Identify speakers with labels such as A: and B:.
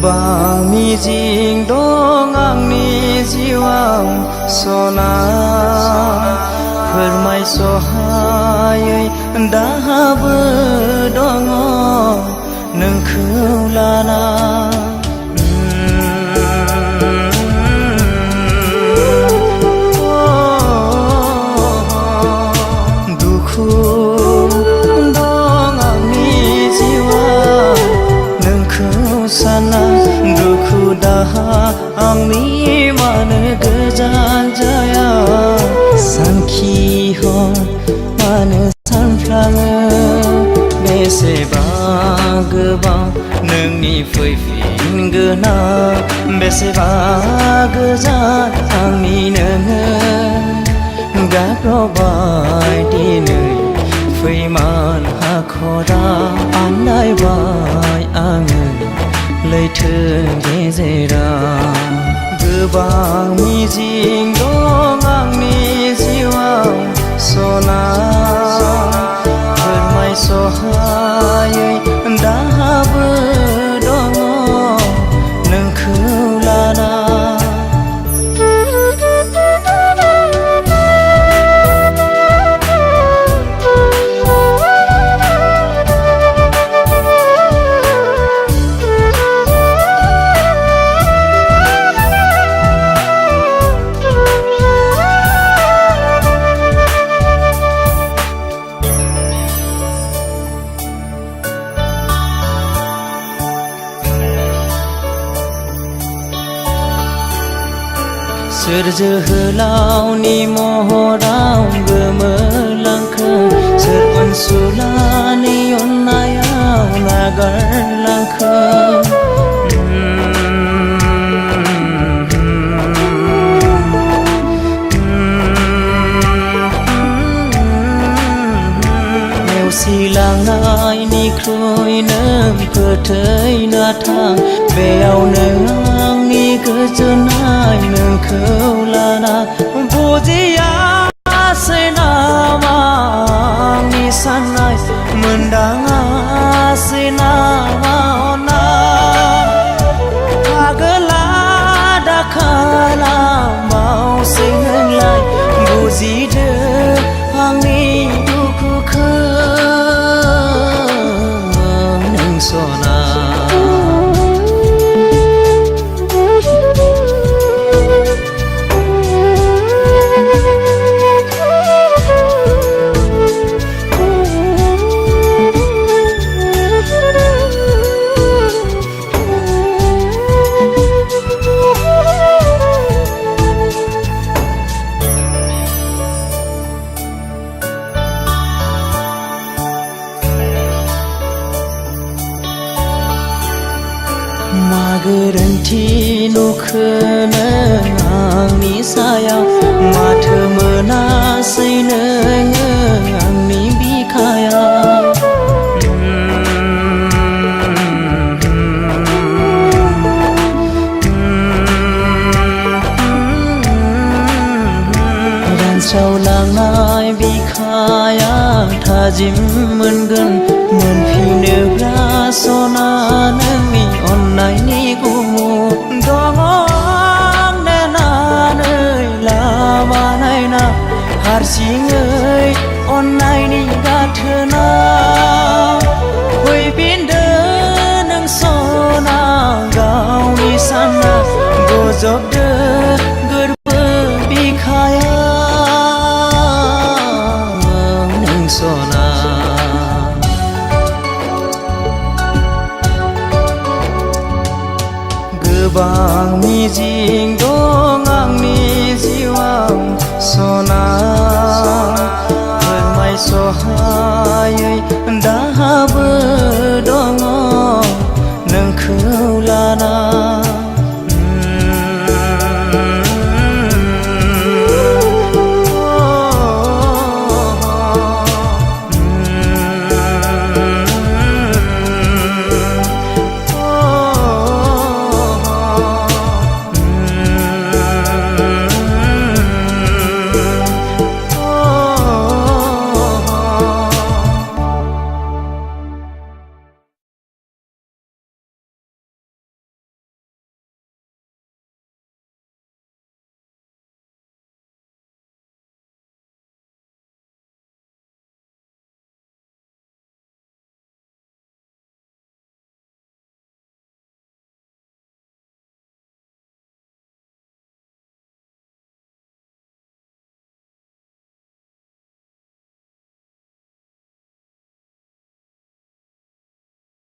A: गोबां मिजिं दं आंनि जिउआव सना फोरमायस'हायै दाहाबो दङ नोंखौ लाना दुखु दं आंनि जिउआव नोंखौ साना दुखु दाहा आंनि मानो गोजान जाया सानखि हर मानो सानफ्लाङो बेसेबा गोबां नोंनि फैफिनगोना बेसेबा गोजान आंनि नोङो गाब्रबाय दिनै फैमान हाखरा आन्दायबाय आङो लैथो गेजेराव गोबां मिजिं दं आंनि जिउआव सना फोरमायस'हायै दाहाबो दङ नोंखौ लाना सोर जोहोलावनि महराव गोमोरलांखो सोर अनसुलानि अननायाव नागारलांखो नेवसिलांनायनिख्रुइ नों फोथैना थां बेयावनो आंनि गोजोननाय नोंखौ लाना बुजियासै नामा आंनि साननाय मोनदाङासै नामा अननाय आगोला दा खालामावसै नोंलाय बुजिदो आंनि दुखुखौ नों सना मा गोरोन्थि नुखो नों आंनि सायाव माथो मोनासै नोङो आंनि बिखायाव रानस्रावलांनाय बिखाया थाजिम मोनगोन मोनफिनोब्ला सना नोंनि अननायनि गुमुर दङ नेनानै लामा नायना हारसिङै अननायनि गाथोनाव फैफिनदो नों सना गावनि सानना गजबदो गोरबो बिखायाव नों सना गोबां मिजिं दं आंनि जिउआव सना फोरमायस'हायै